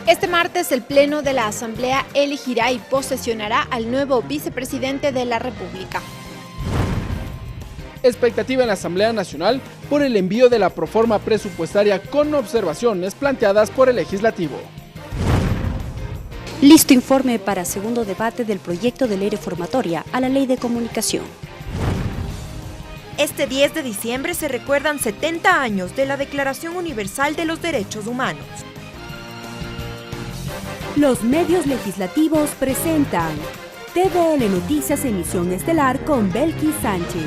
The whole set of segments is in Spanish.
Este martes el Pleno de la Asamblea elegirá y posesionará al nuevo vicepresidente de la República. Expectativa en la Asamblea Nacional por el envío de la proforma presupuestaria con observaciones planteadas por el Legislativo. Listo informe para segundo debate del proyecto de ley reformatoria a la Ley de Comunicación. Este 10 de diciembre se recuerdan 70 años de la Declaración Universal de los Derechos Humanos. Los medios legislativos presentan TVL Noticias Emisión Estelar con Belkis Sánchez.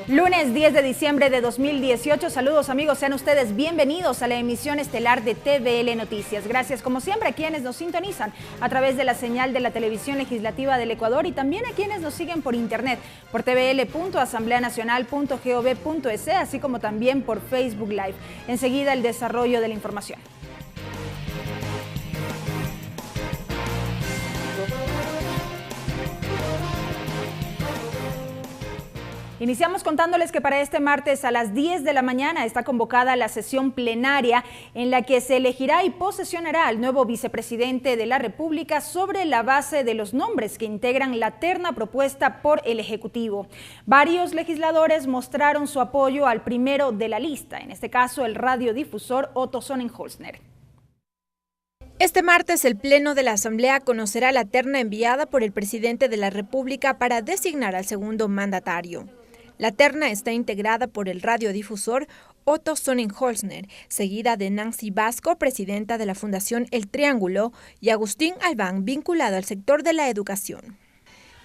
Lunes 10 de diciembre de 2018, saludos amigos, sean ustedes bienvenidos a la emisión estelar de TVL Noticias. Gracias como siempre a quienes nos sintonizan a través de la señal de la televisión legislativa del Ecuador y también a quienes nos siguen por internet, por tvl.asambleanacional.gov.es, así como también por Facebook Live. Enseguida el desarrollo de la información. Iniciamos contándoles que para este martes a las 10 de la mañana está convocada la sesión plenaria en la que se elegirá y posesionará al nuevo vicepresidente de la República sobre la base de los nombres que integran la terna propuesta por el Ejecutivo. Varios legisladores mostraron su apoyo al primero de la lista, en este caso el radiodifusor Otto Sonnenholzner. Este martes el Pleno de la Asamblea conocerá la terna enviada por el presidente de la República para designar al segundo mandatario. La terna está integrada por el radiodifusor Otto Sonnenholzner, seguida de Nancy Vasco, presidenta de la Fundación El Triángulo, y Agustín Albán, vinculado al sector de la educación.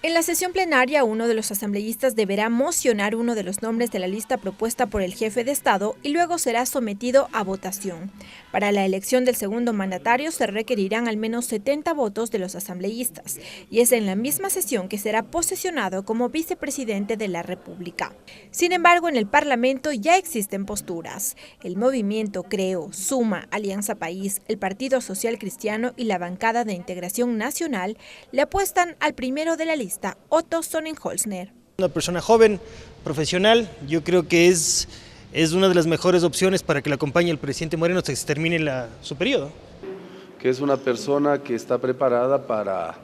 En la sesión plenaria, uno de los asambleístas deberá mocionar uno de los nombres de la lista propuesta por el jefe de Estado y luego será sometido a votación. Para la elección del segundo mandatario se requerirán al menos 70 votos de los asambleístas y es en la misma sesión que será posesionado como vicepresidente de la República. Sin embargo, en el Parlamento ya existen posturas. El movimiento Creo, Suma, Alianza País, el Partido Social Cristiano y la bancada de Integración Nacional le apuestan al primero de la lista, Otto Sonnenholzner. Una persona joven, profesional, yo creo que es una de las mejores opciones para que le acompañe el presidente Moreno hasta que se termine su periodo. Que es una persona que está preparada para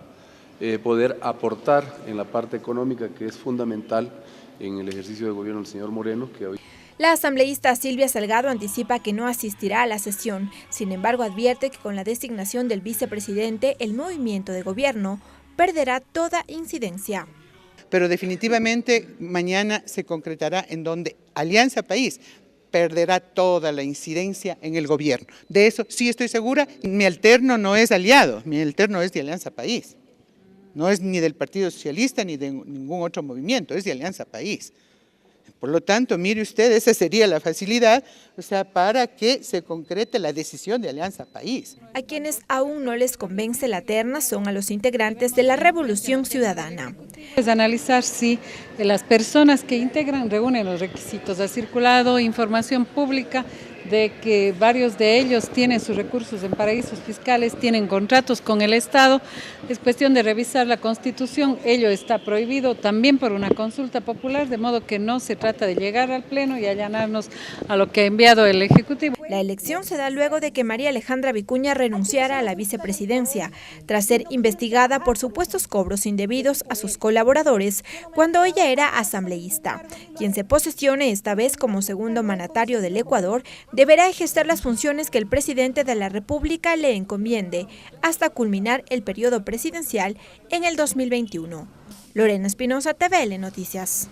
poder aportar en la parte económica que es fundamental en el ejercicio de gobierno del señor Moreno, que hoy... La asambleísta Silvia Salgado anticipa que no asistirá a la sesión, sin embargo advierte que con la designación del vicepresidente el movimiento de gobierno perderá toda incidencia. Pero definitivamente mañana se concretará en donde Alianza País perderá toda la incidencia en el gobierno. De eso sí estoy segura. Mi alterno no es aliado, mi alterno es de Alianza País. No es ni del Partido Socialista ni de ningún otro movimiento, es de Alianza País. Por lo tanto, mire usted, esa sería la facilidad, para que se concrete la decisión de Alianza País. A quienes aún no les convence la terna son a los integrantes de la Revolución Ciudadana. Es analizar si las personas que integran reúnen los requisitos. Ha circulado información pública de que varios de ellos tienen sus recursos en paraísos fiscales, tienen contratos con el Estado. Es cuestión de revisar la Constitución, ello está prohibido también por una consulta popular, de modo que no se trata de llegar al Pleno y allanarnos a lo que ha enviado el Ejecutivo. La elección se da luego de que María Alejandra Vicuña renunciara a la vicepresidencia, tras ser investigada por supuestos cobros indebidos a sus colaboradores cuando ella era asambleísta. Quien se posesione esta vez como segundo mandatario del Ecuador deberá ejercer las funciones que el presidente de la República le encomiende hasta culminar el periodo presidencial en el 2021. Lorena Espinosa, TVL Noticias.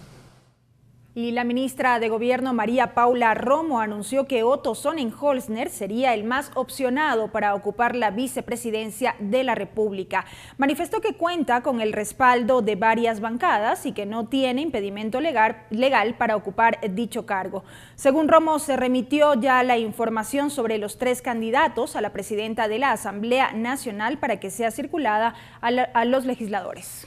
Y la ministra de Gobierno María Paula Romo anunció que Otto Sonnenholzner sería el más opcionado para ocupar la vicepresidencia de la República. Manifestó que cuenta con el respaldo de varias bancadas y que no tiene impedimento legal para ocupar dicho cargo. Según Romo, se remitió ya la información sobre los 3 candidatos a la presidenta de la Asamblea Nacional para que sea circulada a los legisladores.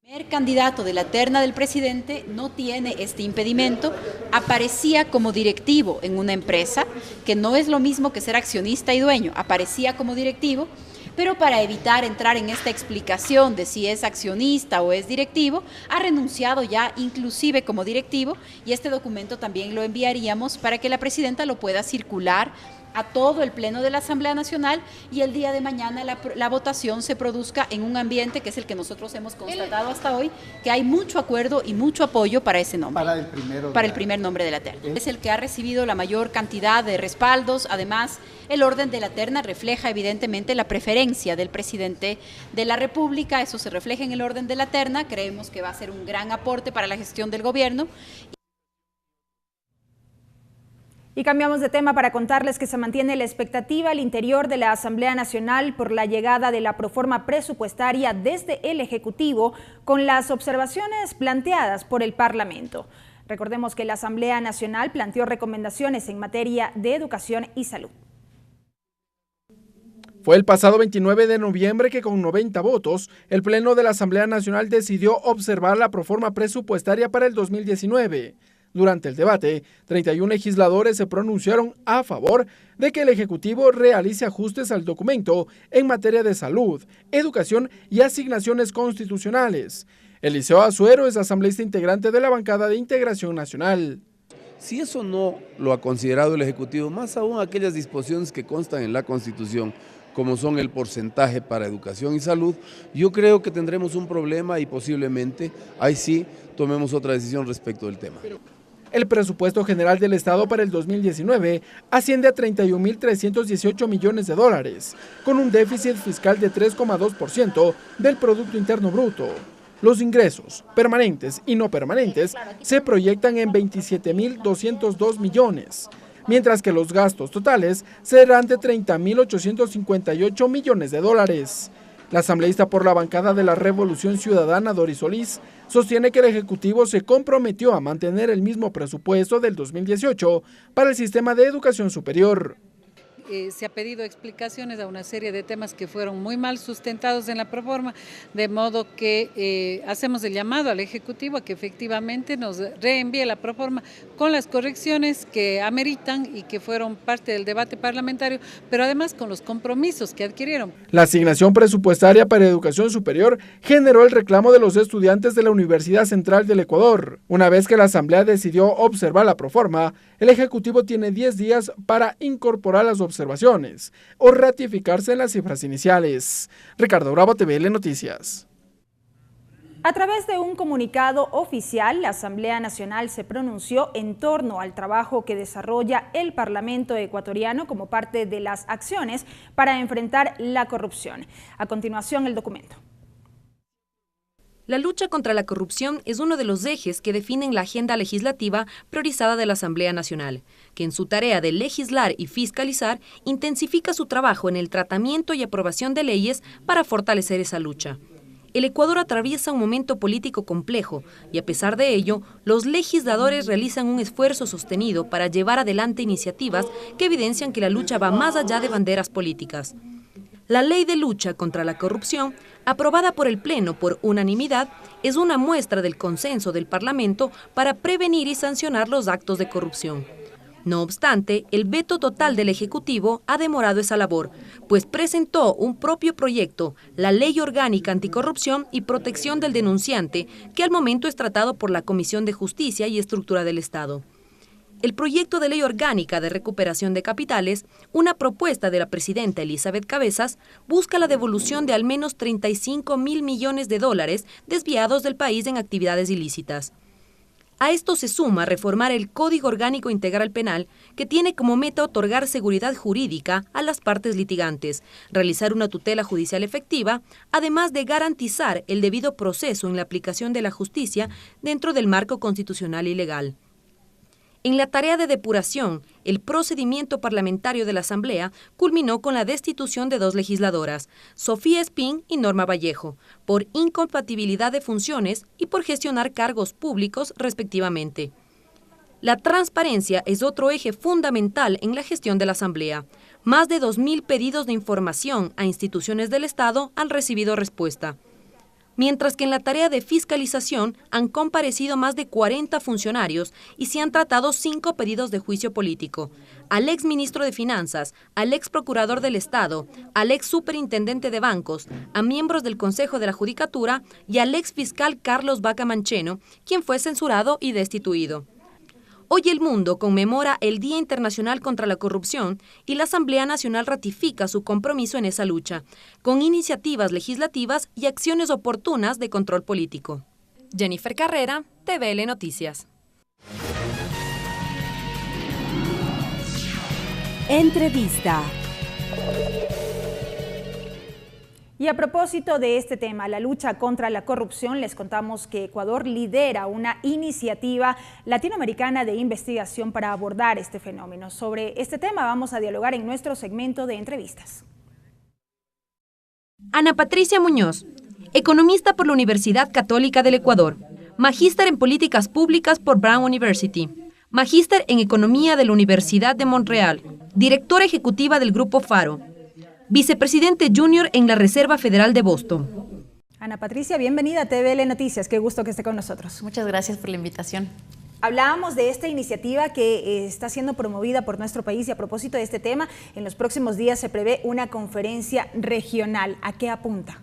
El primer candidato de la terna del presidente no tiene este impedimento, aparecía como directivo en una empresa, que no es lo mismo que ser accionista y dueño, aparecía como directivo, pero para evitar entrar en esta explicación de si es accionista o es directivo, ha renunciado ya inclusive como directivo, y este documento también lo enviaríamos para que la presidenta lo pueda circular a todo el Pleno de la Asamblea Nacional y el día de mañana la votación se produzca en un ambiente que es el que nosotros hemos constatado hasta hoy, que hay mucho acuerdo y mucho apoyo para ese nombre. Para el primer nombre de la terna. Es el que ha recibido la mayor cantidad de respaldos. Además, el orden de la terna refleja evidentemente la preferencia del presidente de la República. Eso se refleja en el orden de la terna. Creemos que va a ser un gran aporte para la gestión del gobierno. Y cambiamos de tema para contarles que se mantiene la expectativa al interior de la Asamblea Nacional por la llegada de la proforma presupuestaria desde el Ejecutivo con las observaciones planteadas por el Parlamento. Recordemos que la Asamblea Nacional planteó recomendaciones en materia de educación y salud. Fue el pasado 29 de noviembre que con 90 votos, el Pleno de la Asamblea Nacional decidió observar la proforma presupuestaria para el 2019. Durante el debate, 31 legisladores se pronunciaron a favor de que el Ejecutivo realice ajustes al documento en materia de salud, educación y asignaciones constitucionales. Eliseo Azuero es asambleísta integrante de la bancada de Integración Nacional. Si eso no lo ha considerado el Ejecutivo, más aún aquellas disposiciones que constan en la Constitución, como son el porcentaje para educación y salud, yo creo que tendremos un problema y posiblemente ahí sí tomemos otra decisión respecto del tema. El presupuesto general del Estado para el 2019 asciende a 31.318 millones de dólares, con un déficit fiscal de 3,2% del Producto Interno Bruto. Los ingresos, permanentes y no permanentes, se proyectan en 27.202 millones, mientras que los gastos totales serán de 30.858 millones de dólares. La asambleísta por la bancada de la Revolución Ciudadana, Doris Solís, sostiene que el Ejecutivo se comprometió a mantener el mismo presupuesto del 2018 para el sistema de educación superior. Se ha pedido explicaciones a una serie de temas que fueron muy mal sustentados en la proforma, de modo que hacemos el llamado al Ejecutivo a que efectivamente nos reenvíe la proforma con las correcciones que ameritan y que fueron parte del debate parlamentario, pero además con los compromisos que adquirieron. La asignación presupuestaria para educación superior generó el reclamo de los estudiantes de la Universidad Central del Ecuador. Una vez que la Asamblea decidió observar la proforma, el Ejecutivo tiene 10 días para incorporar las observaciones o ratificarse en las cifras iniciales. Ricardo Bravo, TVL Noticias. A través de un comunicado oficial, la Asamblea Nacional se pronunció en torno al trabajo que desarrolla el Parlamento ecuatoriano como parte de las acciones para enfrentar la corrupción. A continuación, el documento. La lucha contra la corrupción es uno de los ejes que definen la agenda legislativa priorizada de la Asamblea Nacional, que en su tarea de legislar y fiscalizar intensifica su trabajo en el tratamiento y aprobación de leyes para fortalecer esa lucha. El Ecuador atraviesa un momento político complejo y a pesar de ello, los legisladores realizan un esfuerzo sostenido para llevar adelante iniciativas que evidencian que la lucha va más allá de banderas políticas. La Ley de Lucha contra la Corrupción, aprobada por el Pleno por unanimidad, es una muestra del consenso del Parlamento para prevenir y sancionar los actos de corrupción. No obstante, el veto total del Ejecutivo ha demorado esa labor, pues presentó un propio proyecto, la Ley Orgánica Anticorrupción y Protección del Denunciante, que al momento es tratado por la Comisión de Justicia y Estructura del Estado. El proyecto de ley orgánica de recuperación de capitales, una propuesta de la presidenta Elizabeth Cabezas, busca la devolución de al menos 35.000 millones de dólares desviados del país en actividades ilícitas. A esto se suma reformar el Código Orgánico Integral Penal, que tiene como meta otorgar seguridad jurídica a las partes litigantes, realizar una tutela judicial efectiva, además de garantizar el debido proceso en la aplicación de la justicia dentro del marco constitucional y legal. En la tarea de depuración, el procedimiento parlamentario de la Asamblea culminó con la destitución de 2 legisladoras, Sofía Espín y Norma Vallejo, por incompatibilidad de funciones y por gestionar cargos públicos respectivamente. La transparencia es otro eje fundamental en la gestión de la Asamblea. Más de 2.000 pedidos de información a instituciones del Estado han recibido respuesta. mientras que en la tarea de fiscalización han comparecido más de 40 funcionarios y se han tratado 5 pedidos de juicio político. Al ex ministro de Finanzas, al ex procurador del Estado, al ex superintendente de bancos, a miembros del Consejo de la Judicatura y al ex fiscal Carlos Vaca Mancheno, quien fue censurado y destituido. Hoy el mundo conmemora el Día Internacional contra la Corrupción y la Asamblea Nacional ratifica su compromiso en esa lucha, con iniciativas legislativas y acciones oportunas de control político. Jennifer Carrera, TVL Noticias. Entrevista. Y a propósito de este tema, la lucha contra la corrupción, les contamos que Ecuador lidera una iniciativa latinoamericana de investigación para abordar este fenómeno. Sobre este tema vamos a dialogar en nuestro segmento de entrevistas. Ana Patricia Muñoz, economista por la Universidad Católica del Ecuador, magíster en políticas públicas por Brown University, magíster en economía de la Universidad de Montreal, directora ejecutiva del Grupo Faro, vicepresidente junior en la Reserva Federal de Boston. Ana Patricia, bienvenida a TVL Noticias. Qué gusto que esté con nosotros. Muchas gracias por la invitación. Hablábamos de esta iniciativa que está siendo promovida por nuestro país y a propósito de este tema, en los próximos días se prevé una conferencia regional. ¿A qué apunta?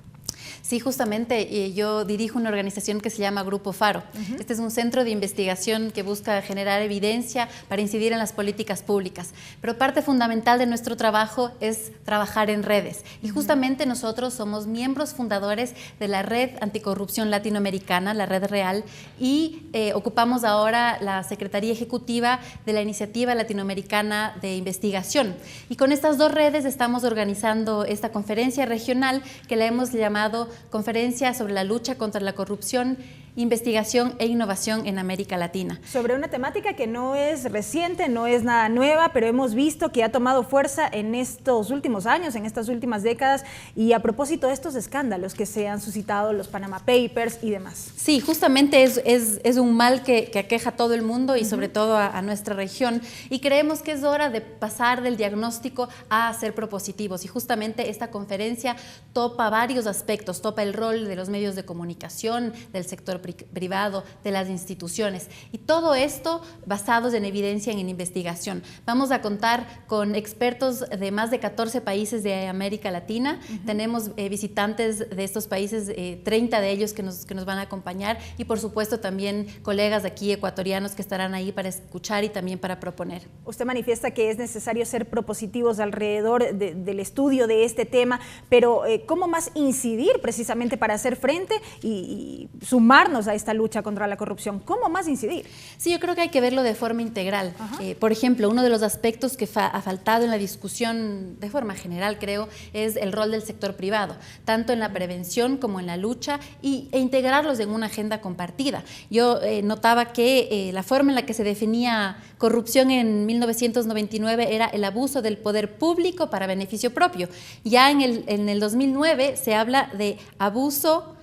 Sí, justamente yo dirijo una organización que se llama Grupo Faro. Este es un centro de investigación que busca generar evidencia para incidir en las políticas públicas. Pero parte fundamental de nuestro trabajo es trabajar en redes. Y justamente nosotros somos miembros fundadores de la Red Anticorrupción Latinoamericana, la Red Real, y ocupamos ahora la Secretaría Ejecutiva de la Iniciativa Latinoamericana de Investigación. Y con estas dos redes estamos organizando esta conferencia regional que la hemos llamado Conferencia sobre la lucha contra la corrupción, investigación e innovación en América Latina. Sobre una temática que no es reciente, no es nada nueva, pero hemos visto que ha tomado fuerza en estos últimos años, en estas últimas décadas, y a propósito de estos escándalos que se han suscitado, los Panama Papers y demás. Sí, justamente es un mal que aqueja a todo el mundo y sobre todo a nuestra región, y creemos que es hora de pasar del diagnóstico a ser propositivos, y justamente esta conferencia topa varios aspectos, topa el rol de los medios de comunicación, del sector privado, de las instituciones, y todo esto basados en evidencia, en investigación. Vamos a contar con expertos de más de 14 países de América Latina. Tenemos visitantes de estos países, 30 de ellos que nos van a acompañar, y por supuesto también colegas aquí ecuatorianos que estarán ahí para escuchar y también para proponer. Usted manifiesta que es necesario ser propositivos alrededor del estudio de este tema, pero ¿cómo más incidir precisamente para hacer frente y sumarnos a esta lucha contra la corrupción? ¿Cómo más incidir? Sí, yo creo que hay que verlo de forma integral. Por ejemplo, uno de los aspectos que ha faltado en la discusión de forma general, creo, es el rol del sector privado, tanto en la prevención como en la lucha, e integrarlos en una agenda compartida. Yo notaba que la forma en la que se definía corrupción en 1999 era el abuso del poder público para beneficio propio. Ya en el 2009 se habla de abuso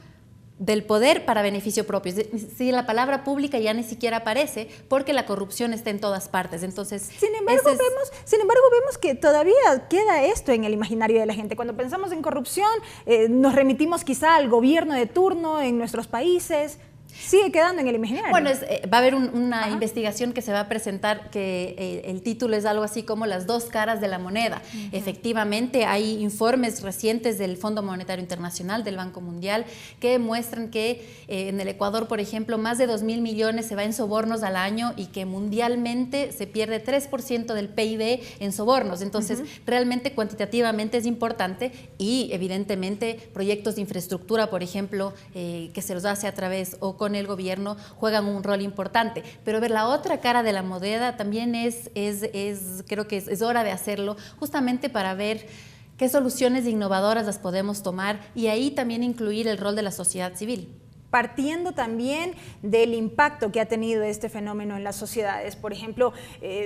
del poder para beneficio propio. Sí, la palabra pública ya ni siquiera aparece porque la corrupción está en todas partes. Entonces, sin embargo, vemos que todavía queda esto en el imaginario de la gente. Cuando pensamos en corrupción, nos remitimos quizá al gobierno de turno en nuestros países. Sigue quedando en el imaginario. Bueno, va a haber una investigación que se va a presentar que el título es algo así como las dos caras de la moneda. Efectivamente, hay informes recientes del Fondo Monetario Internacional, del Banco Mundial, que muestran que en el Ecuador, por ejemplo, más de 2.000 millones se va en sobornos al año y que mundialmente se pierde 3% del PIB en sobornos. Entonces, realmente cuantitativamente es importante, y evidentemente proyectos de infraestructura, por ejemplo, que se los hace a través o con el gobierno, juegan un rol importante. Pero ver la otra cara de la moneda también creo que es hora de hacerlo, justamente para ver qué soluciones innovadoras las podemos tomar, y ahí también incluir el rol de la sociedad civil. Partiendo también del impacto que ha tenido este fenómeno en las sociedades. Por ejemplo,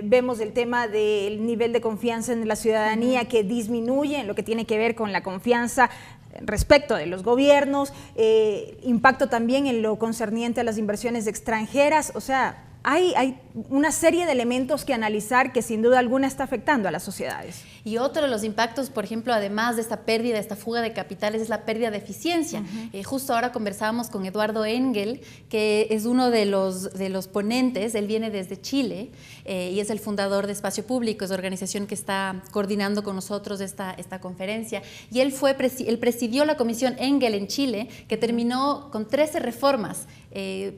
vemos el tema del nivel de confianza en la ciudadanía que disminuye en lo que tiene que ver con la confianza respecto de los gobiernos, impacto también en lo concerniente a las inversiones extranjeras. O sea, hay una serie de elementos que analizar que sin duda alguna está afectando a las sociedades. Y otro de los impactos, por ejemplo, además de esta pérdida, esta fuga de capitales, es la pérdida de eficiencia. Justo ahora conversábamos con Eduardo Engel, que es uno de los ponentes. Él viene desde Chile y es el fundador de Espacio Público, es la organización que está coordinando con nosotros esta conferencia. Y él presidió la Comisión Engel en Chile, que terminó con 13 reformas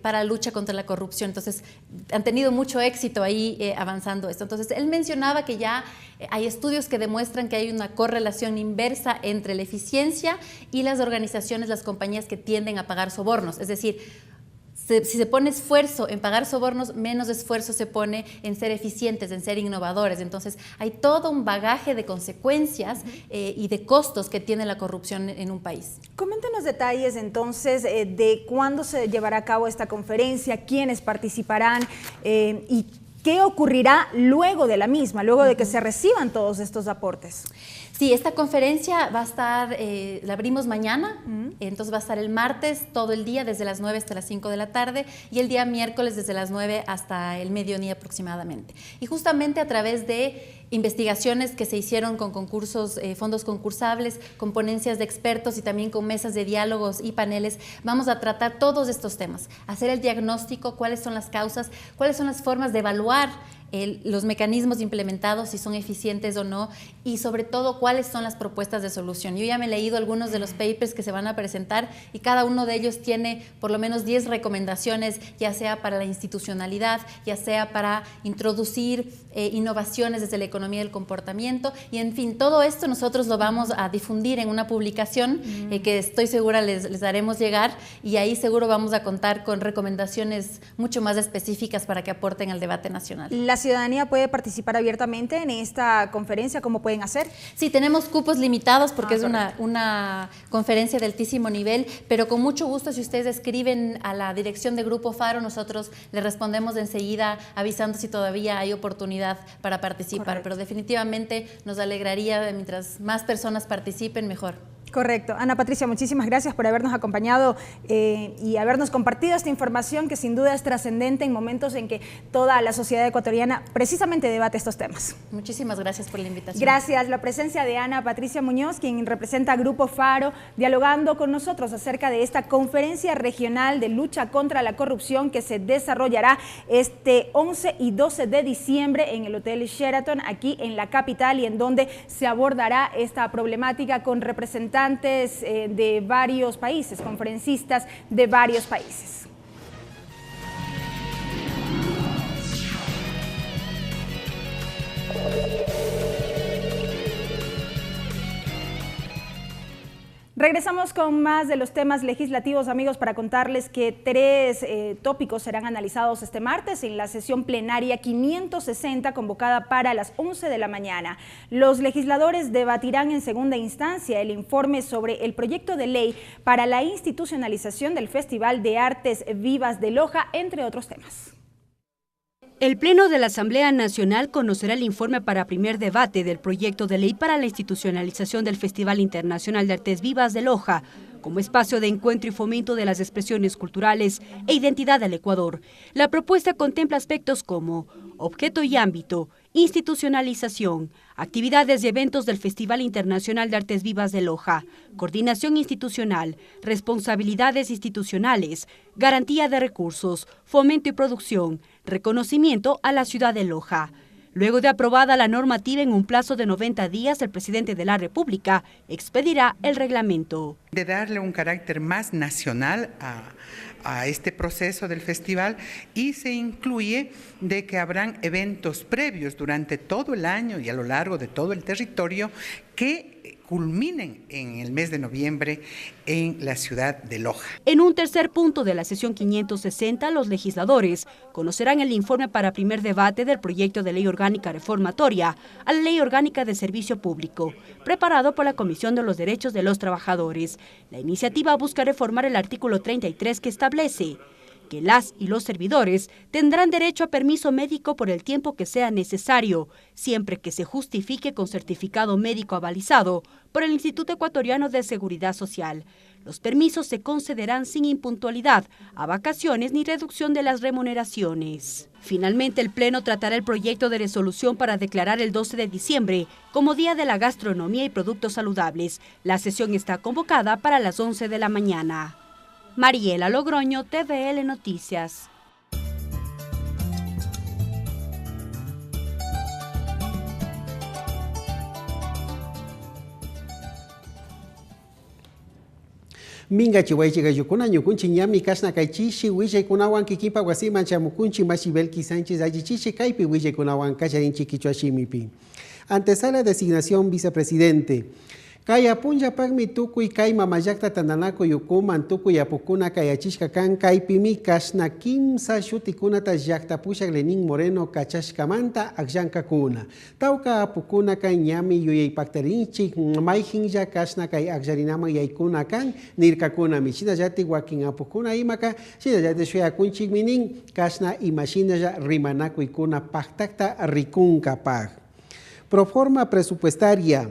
para la lucha contra la corrupción. Entonces, han tenido mucho éxito ahí avanzando esto. Entonces, él mencionaba que ya hay estudios que demuestran que hay una correlación inversa entre la eficiencia y las organizaciones, las compañías que tienden a pagar sobornos. Es decir, si se pone esfuerzo en pagar sobornos, menos esfuerzo se pone en ser eficientes, en ser innovadores. Entonces, hay todo un bagaje de consecuencias y de costos que tiene la corrupción en un país. Coméntenos detalles entonces de cuándo se llevará a cabo esta conferencia, quiénes participarán y qué ocurrirá luego de la misma, luego de que se reciban todos estos aportes. Sí, esta conferencia va a estar, la abrimos mañana, entonces va a estar el martes todo el día, desde las 9 hasta las 5 de la tarde, y el día miércoles desde las 9 hasta el mediodía aproximadamente. Y justamente a través de investigaciones que se hicieron con concursos, fondos concursables, con ponencias de expertos y también con mesas de diálogos y paneles, vamos a tratar todos estos temas, hacer el diagnóstico, cuáles son las causas, cuáles son las formas de evaluar los mecanismos implementados, si son eficientes o no, y sobre todo cuáles son las propuestas de solución. Yo ya me he leído algunos de los papers que se van a presentar y cada uno de ellos tiene por lo menos 10 recomendaciones, ya sea para la institucionalidad, ya sea para introducir innovaciones desde la economía del comportamiento, y en fin, todo esto nosotros lo vamos a difundir en una publicación que estoy segura les haremos llegar, y ahí seguro vamos a contar con recomendaciones mucho más específicas para que aporten al debate nacional. ¿La ciudadanía puede participar abiertamente en esta conferencia? ¿Cómo pueden hacer? Sí, tenemos cupos limitados porque es una conferencia de altísimo nivel, pero con mucho gusto, si ustedes escriben a la dirección de Grupo Faro, nosotros les respondemos enseguida avisando si todavía hay oportunidad para participar. Correcto. Pero definitivamente nos alegraría, mientras más personas participen, mejor. Correcto. Ana Patricia, muchísimas gracias por habernos acompañado y habernos compartido esta información que sin duda es trascendente en momentos en que toda la sociedad ecuatoriana precisamente debate estos temas. Muchísimas gracias por la invitación. Gracias. La presencia de Ana Patricia Muñoz, quien representa a Grupo Faro, dialogando con nosotros acerca de esta conferencia regional de lucha contra la corrupción que se desarrollará este 11 y 12 de diciembre en el Hotel Sheraton, aquí en la capital, y en donde se abordará esta problemática con representantes de varios países, conferencistas de varios países. Regresamos con más de los temas legislativos, amigos, para contarles que 3 tópicos serán analizados este martes en la sesión plenaria 560 convocada para las 11 de la mañana. Los legisladores debatirán en segunda instancia el informe sobre el proyecto de ley para la institucionalización del Festival de Artes Vivas de Loja, entre otros temas. El Pleno de la Asamblea Nacional conocerá el informe para primer debate del proyecto de ley para la institucionalización del Festival Internacional de Artes Vivas de Loja, como espacio de encuentro y fomento de las expresiones culturales e identidad del Ecuador. La propuesta contempla aspectos como objeto y ámbito, institucionalización, actividades y eventos del Festival Internacional de Artes Vivas de Loja, coordinación institucional, responsabilidades institucionales, garantía de recursos, fomento y producción, reconocimiento a la ciudad de Loja. Luego de aprobada la normativa en un plazo de 90 días, el presidente de la República expedirá el reglamento. De darle un carácter más nacional a este proceso del festival, y se incluye de que habrán eventos previos durante todo el año y a lo largo de todo el territorio que culminen en el mes de noviembre en la ciudad de Loja. En un tercer punto de la sesión 560, los legisladores conocerán el informe para primer debate del proyecto de ley orgánica reformatoria a la Ley Orgánica de Servicio Público, preparado por la Comisión de los Derechos de los Trabajadores. La iniciativa busca reformar el artículo 33 que establece que las y los servidores tendrán derecho a permiso médico por el tiempo que sea necesario, siempre que se justifique con certificado médico avalizado por el Instituto Ecuatoriano de Seguridad Social. Los permisos se concederán sin impuntualidad a vacaciones ni reducción de las remuneraciones. Finalmente, el Pleno tratará el proyecto de resolución para declarar el 12 de diciembre como Día de la Gastronomía y Productos Saludables. La sesión está convocada para las 11 de la mañana. Mariela Logroño, TVL Noticias. Minga chihuahua gayukuna ñukunchi ñami kasna kaychishi willaykunawan kikinpa wasiman chamukunchi mashi Belki Sánchez allichishi kaypi willaykunawan kacharinchi kichwa shimipi. Antesala designación vicepresidente. Kaya punja pagmi tukuy kay mamayakta tandanako yukuman tukuy apukuna kayachishka kan kaypimi kasna kimsa shutikunata llakta pushak Lenín Moreno kachashkamanta akshankakuna. Tawka apukuna kan ñami yuyaypaktarinchik mayhinja kasna kay aksharinaman yaykuna kan nirkakuna michinallati wakin apukuna imaka shinallati shuyakunchik minin kasna imashinalla rimanakuykuna paktakta rikunkapaj. Proforma presupuestaria.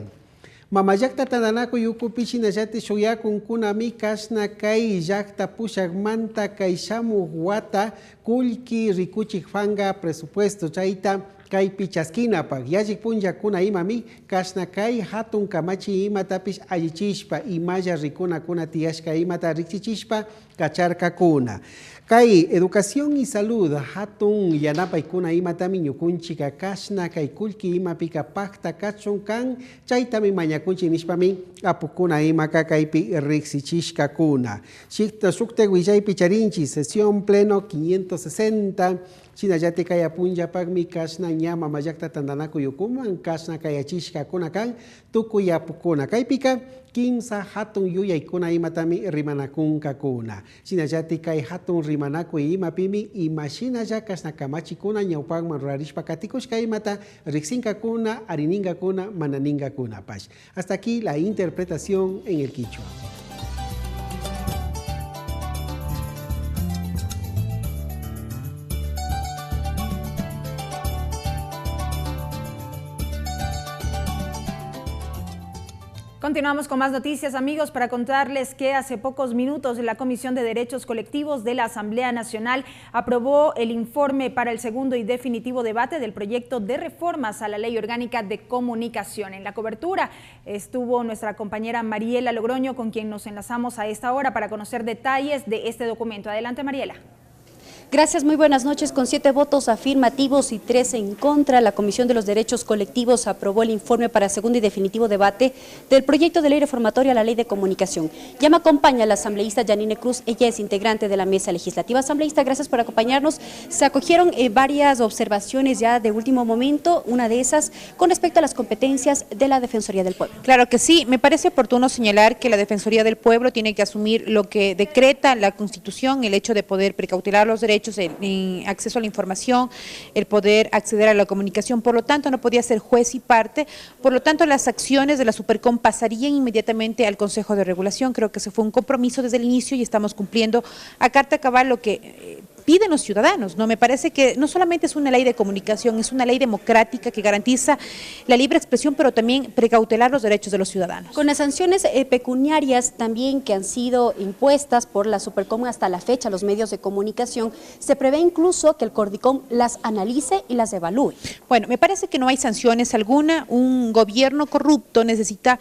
Mamayakta tandanako yukupi shinallati shuyakunkuna kasna kay llakta pushakmanta kay shamuq wata kullki rikuchik fanga presupuesto chayta kay pichaskinapaq yallik punllakuna imami kasna kay hatun kamachi imatapish allichishpa imalla rikunakuna tiyashka imata riksichishpa kacharkakuna. Kay educación y salud hatun yanapaykuna imatami ñukunchika kasna kay kullki imapika pakta kachun kan chaytami mañakunchik nishpami apukuna imaka kaypi riksichishkakuna. Sukte willaypi charinchi sesión pleno 560 Shinallati kay apunllapakmi kasna ña mamayakta tandanaku yukuman kasna kayachishkakuna kan tukuy apukuna kaypika kimsa hatun yuyaykuna imatami rimanakunkakuna. Shinallati kay hatun rimanaku imapimi imashinalla kasna kamachikuna ñawpakman rurarishpa katikushka imata riksinkakuna arininkakuna mananinkakuna. Hasta aquí la interpretación en el quichua. Continuamos con más noticias, amigos, para contarles que hace pocos minutos la Comisión de Derechos Colectivos de la Asamblea Nacional aprobó el informe para el segundo y definitivo debate del proyecto de reformas a la Ley Orgánica de Comunicación. En la cobertura estuvo nuestra compañera Mariela Logroño, con quien nos enlazamos a esta hora para conocer detalles de este documento. Adelante, Mariela. Gracias, muy buenas noches. Con 7 votos afirmativos y 3 en contra, la Comisión de los Derechos Colectivos aprobó el informe para segundo y definitivo debate del proyecto de ley reformatoria a la Ley de Comunicación. Ya me acompaña la asambleísta Yanine Cruz, ella es integrante de la Mesa Legislativa. Asambleísta, gracias por acompañarnos. Se acogieron varias observaciones ya de último momento, una de esas con respecto a las competencias de la Defensoría del Pueblo. Claro que sí, me parece oportuno señalar que la Defensoría del Pueblo tiene que asumir lo que decreta la Constitución, el hecho de poder precautelar los derechos, el acceso a la información, el poder acceder a la comunicación. Por lo tanto, no podía ser juez y parte. Por lo tanto, las acciones de la Supercom pasarían inmediatamente al Consejo de Regulación. Creo que ese fue un compromiso desde el inicio y estamos cumpliendo a carta cabal lo que piden los ciudadanos, ¿no? Me parece que no solamente es una ley de comunicación, es una ley democrática que garantiza la libre expresión, pero también precautelar los derechos de los ciudadanos. Con las sanciones pecuniarias también que han sido impuestas por la Supercom hasta la fecha a los medios de comunicación, se prevé incluso que el Cordicom las analice y las evalúe. Bueno, me parece que no hay sanciones alguna. Un gobierno corrupto necesita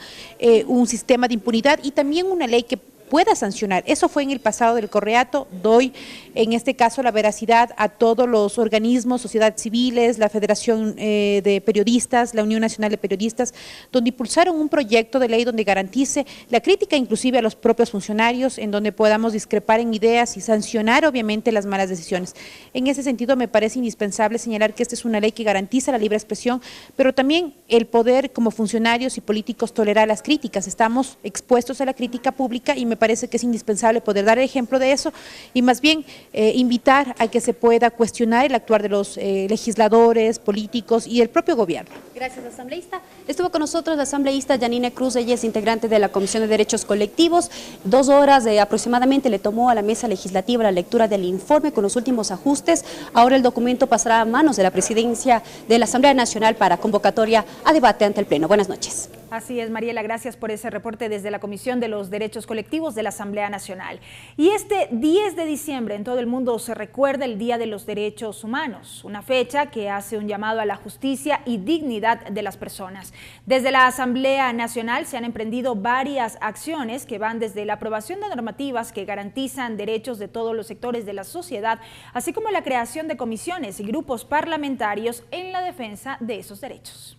un sistema de impunidad y también una ley que pueda sancionar. Eso fue en el pasado del Correato. Doy en este caso la veracidad a todos los organismos, sociedades civiles, la Federación de Periodistas, la Unión Nacional de Periodistas, donde impulsaron un proyecto de ley donde garantice la crítica inclusive a los propios funcionarios, en donde podamos discrepar en ideas y sancionar obviamente las malas decisiones. En ese sentido me parece indispensable señalar que esta es una ley que garantiza la libre expresión, pero también el poder como funcionarios y políticos tolerar las críticas. Estamos expuestos a la crítica pública y me parece que es indispensable poder dar el ejemplo de eso y más bien invitar a que se pueda cuestionar el actuar de los legisladores, políticos y el propio gobierno. Gracias, asambleísta. Estuvo con nosotros la asambleísta Yanine Cruz, ella es integrante de la Comisión de Derechos Colectivos. 2 horas aproximadamente le tomó a la Mesa Legislativa la lectura del informe con los últimos ajustes. Ahora el documento pasará a manos de la Presidencia de la Asamblea Nacional para convocatoria a debate ante el Pleno. Buenas noches. Así es, Mariela, gracias por ese reporte desde la Comisión de los Derechos Colectivos de la Asamblea Nacional. Y este 10 de diciembre en todo el mundo se recuerda el Día de los Derechos Humanos, una fecha que hace un llamado a la justicia y dignidad de las personas. Desde la Asamblea Nacional se han emprendido varias acciones que van desde la aprobación de normativas que garantizan derechos de todos los sectores de la sociedad, así como la creación de comisiones y grupos parlamentarios en la defensa de esos derechos.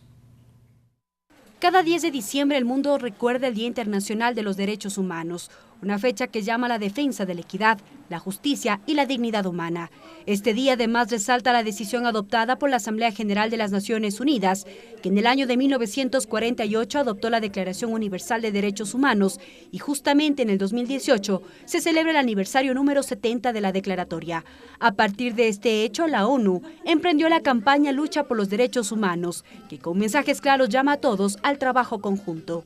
Cada 10 de diciembre el mundo recuerda el Día Internacional de los Derechos Humanos, una fecha que llama a la defensa de la equidad, la justicia y la dignidad humana. Este día además resalta la decisión adoptada por la Asamblea General de las Naciones Unidas, que en el año de 1948 adoptó la Declaración Universal de Derechos Humanos y justamente en el 2018 se celebra el aniversario número 70 de la declaratoria. A partir de este hecho, la ONU emprendió la campaña Lucha por los Derechos Humanos, que con mensajes claros llama a todos al trabajo conjunto.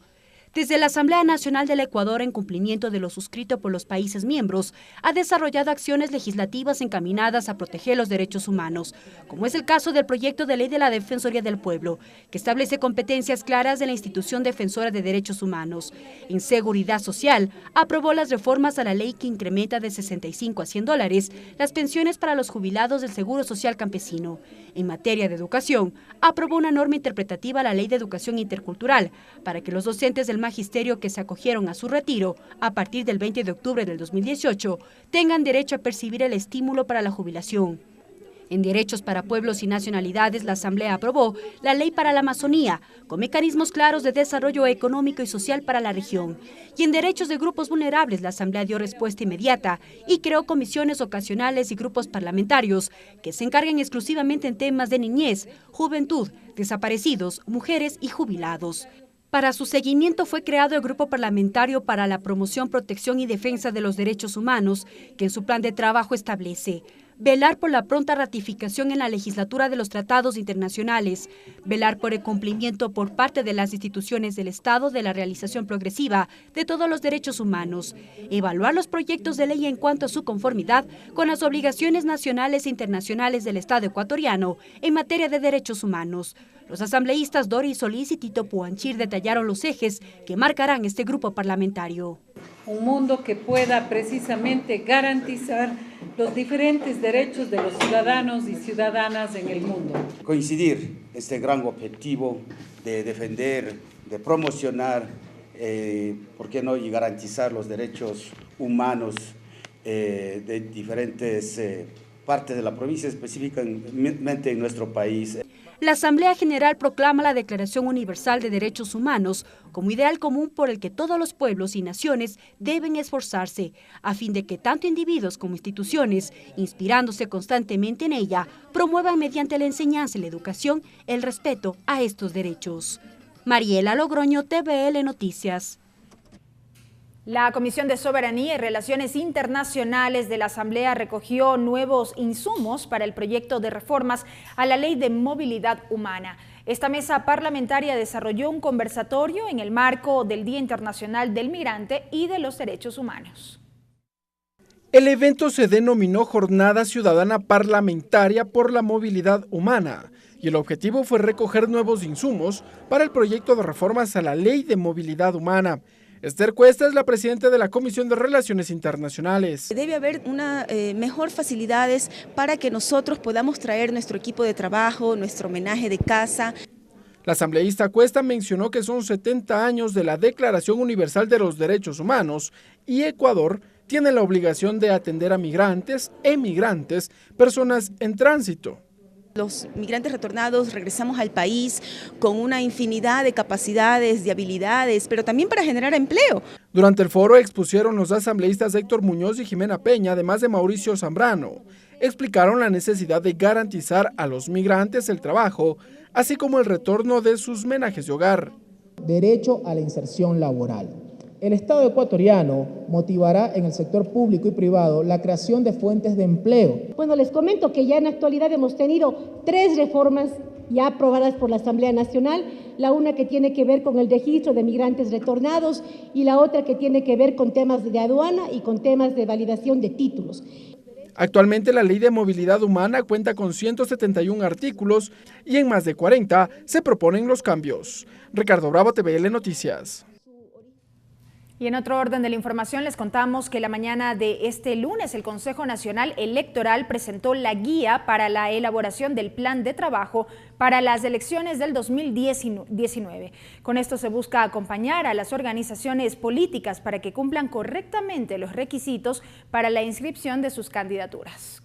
Desde la Asamblea Nacional del Ecuador, en cumplimiento de lo suscrito por los países miembros, ha desarrollado acciones legislativas encaminadas a proteger los derechos humanos, como es el caso del proyecto de ley de la Defensoría del Pueblo, que establece competencias claras de la institución defensora de derechos humanos. En seguridad social, aprobó las reformas a la ley que incrementa de 65 a $100 las pensiones para los jubilados del Seguro Social Campesino. En materia de educación, aprobó una norma interpretativa a la Ley de Educación Intercultural para que los docentes del magisterio que se acogieron a su retiro a partir del 20 de octubre del 2018 tengan derecho a percibir el estímulo para la jubilación. En derechos para pueblos y nacionalidades, la Asamblea aprobó la Ley para la Amazonía, con mecanismos claros de desarrollo económico y social para la región. Y en derechos de grupos vulnerables, la Asamblea dio respuesta inmediata y creó comisiones ocasionales y grupos parlamentarios que se encarguen exclusivamente en temas de niñez, juventud, desaparecidos, mujeres y jubilados. Para su seguimiento fue creado el Grupo Parlamentario para la Promoción, Protección y Defensa de los Derechos Humanos, que en su plan de trabajo establece velar por la pronta ratificación en la legislatura de los tratados internacionales, velar por el cumplimiento por parte de las instituciones del Estado de la realización progresiva de todos los derechos humanos, evaluar los proyectos de ley en cuanto a su conformidad con las obligaciones nacionales e internacionales del Estado ecuatoriano en materia de derechos humanos. Los asambleístas Doris Solís y Tito Puanchir detallaron los ejes que marcarán este grupo parlamentario. Un mundo que pueda precisamente garantizar los diferentes derechos de los ciudadanos y ciudadanas en el mundo. Coincidir este gran objetivo de defender, de promocionar, ¿por qué no?, y garantizar los derechos humanos de diferentes partes de la provincia, específicamente en nuestro país. La Asamblea General proclama la Declaración Universal de Derechos Humanos como ideal común por el que todos los pueblos y naciones deben esforzarse, a fin de que tanto individuos como instituciones, inspirándose constantemente en ella, promuevan mediante la enseñanza y la educación el respeto a estos derechos. Mariela Logroño, TVL Noticias. La Comisión de Soberanía y Relaciones Internacionales de la Asamblea recogió nuevos insumos para el proyecto de reformas a la Ley de Movilidad Humana. Esta mesa parlamentaria desarrolló un conversatorio en el marco del Día Internacional del Migrante y de los Derechos Humanos. El evento se denominó Jornada Ciudadana Parlamentaria por la Movilidad Humana y el objetivo fue recoger nuevos insumos para el proyecto de reformas a la Ley de Movilidad Humana. Esther Cuesta es la presidenta de la Comisión de Relaciones Internacionales. Debe haber mejor facilidades para que nosotros podamos traer nuestro equipo de trabajo, nuestro homenaje de casa. La asambleísta Cuesta mencionó que son 70 años de la Declaración Universal de los Derechos Humanos y Ecuador tiene la obligación de atender a migrantes, emigrantes, personas en tránsito. Los migrantes retornados regresamos al país con una infinidad de capacidades, de habilidades, pero también para generar empleo. Durante el foro expusieron los asambleístas Héctor Muñoz y Jimena Peña, además de Mauricio Zambrano. Explicaron la necesidad de garantizar a los migrantes el trabajo, así como el retorno de sus menajes de hogar. Derecho a la inserción laboral. El Estado ecuatoriano motivará en el sector público y privado la creación de fuentes de empleo. Bueno, les comento que ya en la actualidad hemos tenido 3 reformas ya aprobadas por la Asamblea Nacional, la una que tiene que ver con el registro de migrantes retornados y la otra que tiene que ver con temas de aduana y con temas de validación de títulos. Actualmente la Ley de Movilidad Humana cuenta con 171 artículos y en más de 40 se proponen los cambios. Ricardo Bravo, TVL Noticias. Y en otro orden de la información les contamos que la mañana de este lunes el Consejo Nacional Electoral presentó la guía para la elaboración del plan de trabajo para las elecciones del 2019. Con esto se busca acompañar a las organizaciones políticas para que cumplan correctamente los requisitos para la inscripción de sus candidaturas.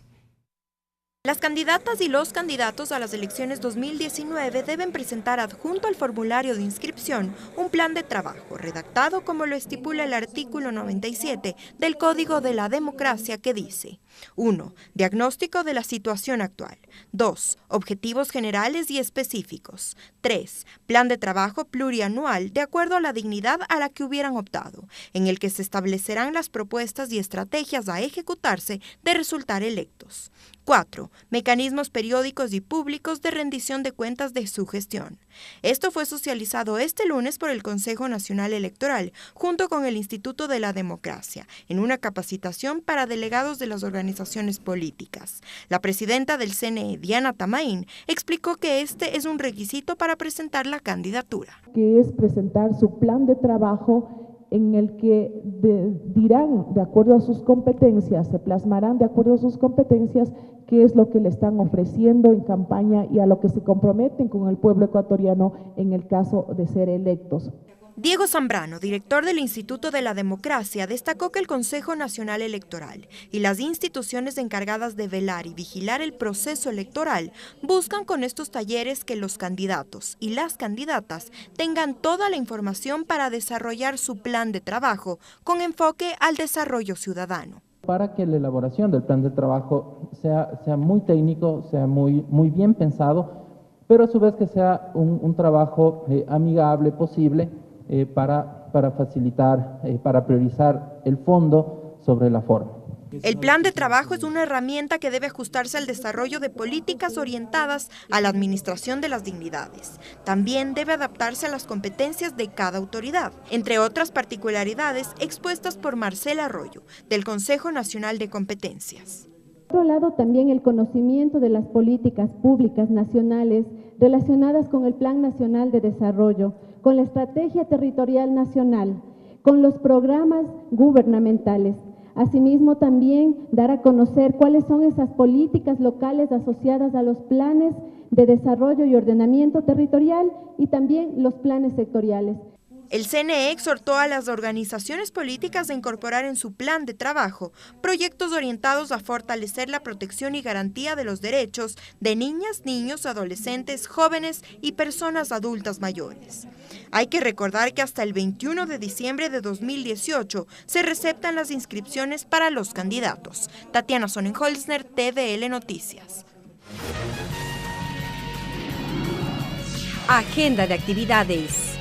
Las candidatas y los candidatos a las elecciones 2019 deben presentar adjunto al formulario de inscripción un plan de trabajo redactado como lo estipula el artículo 97 del Código de la Democracia, que dice: 1. Diagnóstico de la situación actual. 2. Objetivos generales y específicos. 3. Plan de trabajo plurianual de acuerdo a la dignidad a la que hubieran optado, en el que se establecerán las propuestas y estrategias a ejecutarse de resultar electos. 4. Mecanismos periódicos y públicos de rendición de cuentas de su gestión. Esto fue socializado este lunes por el Consejo Nacional Electoral, junto con el Instituto de la Democracia, en una capacitación para delegados de las organizaciones políticas. La presidenta del CNE, Diana Tamain, explicó que este es un requisito para presentar la candidatura. Que es presentar su plan de trabajo en el que dirán, de acuerdo a sus competencias, se plasmarán de acuerdo a sus competencias qué es lo que le están ofreciendo en campaña y a lo que se comprometen con el pueblo ecuatoriano en el caso de ser electos. Diego Zambrano, director del Instituto de la Democracia, destacó que el Consejo Nacional Electoral y las instituciones encargadas de velar y vigilar el proceso electoral buscan con estos talleres que los candidatos y las candidatas tengan toda la información para desarrollar su plan de trabajo con enfoque al desarrollo ciudadano. Para que la elaboración del plan de trabajo sea muy técnico, sea muy bien pensado, pero a su vez que sea un trabajo amigable, posible, para facilitar, para priorizar el fondo sobre la forma. El plan de trabajo es una herramienta que debe ajustarse al desarrollo de políticas orientadas a la administración de las dignidades. También debe adaptarse a las competencias de cada autoridad, entre otras particularidades expuestas por Marcela Arroyo, del Consejo Nacional de Competencias. Por otro lado, también el conocimiento de las políticas públicas nacionales relacionadas con el Plan Nacional de Desarrollo, con la Estrategia Territorial Nacional, con los programas gubernamentales. Asimismo, también dar a conocer cuáles son esas políticas locales asociadas a los planes de desarrollo y ordenamiento territorial y también los planes sectoriales. El CNE exhortó a las organizaciones políticas a incorporar en su plan de trabajo proyectos orientados a fortalecer la protección y garantía de los derechos de niñas, niños, adolescentes, jóvenes y personas adultas mayores. Hay que recordar que hasta el 21 de diciembre de 2018 se receptan las inscripciones para los candidatos. Tatiana Sonnenholzner, TVL Noticias. Agenda de actividades.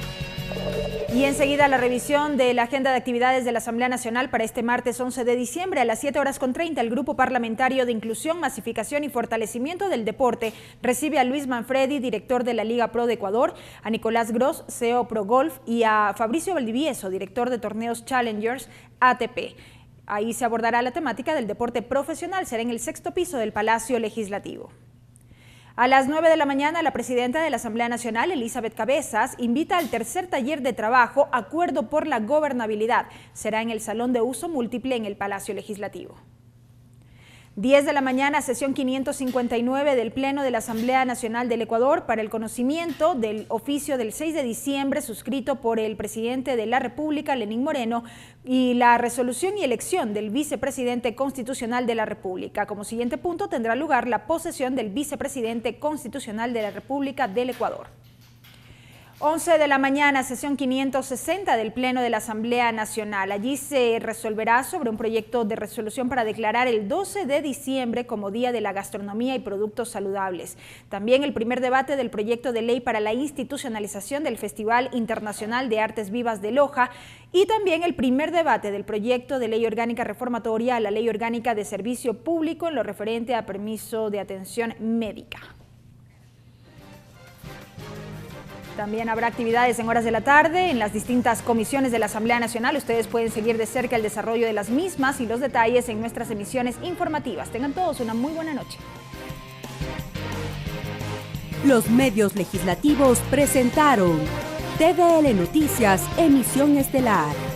Y enseguida la revisión de la agenda de actividades de la Asamblea Nacional para este martes 11 de diciembre a las 7:30. El Grupo Parlamentario de Inclusión, Masificación y Fortalecimiento del Deporte recibe a Luis Manfredi, director de la Liga Pro de Ecuador, a Nicolás Gross, CEO Pro Golf, y a Fabricio Valdivieso, director de torneos Challengers ATP. Ahí se abordará la temática del deporte profesional. Será en el 6º piso del Palacio Legislativo. A las 9 de la mañana, la presidenta de la Asamblea Nacional, Elizabeth Cabezas, invita al tercer taller de trabajo Acuerdo por la Gobernabilidad. Será en el Salón de Uso Múltiple en el Palacio Legislativo. 10 de la mañana, sesión 559 del Pleno de la Asamblea Nacional del Ecuador para el conocimiento del oficio del 6 de diciembre suscrito por el presidente de la República, Lenín Moreno, y la resolución y elección del vicepresidente constitucional de la República. Como siguiente punto tendrá lugar la posesión del vicepresidente constitucional de la República del Ecuador. 11 de la mañana, sesión 560 del Pleno de la Asamblea Nacional. Allí se resolverá sobre un proyecto de resolución para declarar el 12 de diciembre como Día de la Gastronomía y Productos Saludables. También el primer debate del proyecto de ley para la institucionalización del Festival Internacional de Artes Vivas de Loja y también el primer debate del proyecto de ley orgánica reformatoria a la Ley Orgánica de Servicio Público en lo referente a permiso de atención médica. También habrá actividades en horas de la tarde en las distintas comisiones de la Asamblea Nacional. Ustedes pueden seguir de cerca el desarrollo de las mismas y los detalles en nuestras emisiones informativas. Tengan todos una muy buena noche. Los medios legislativos presentaron TVL Noticias, emisión estelar.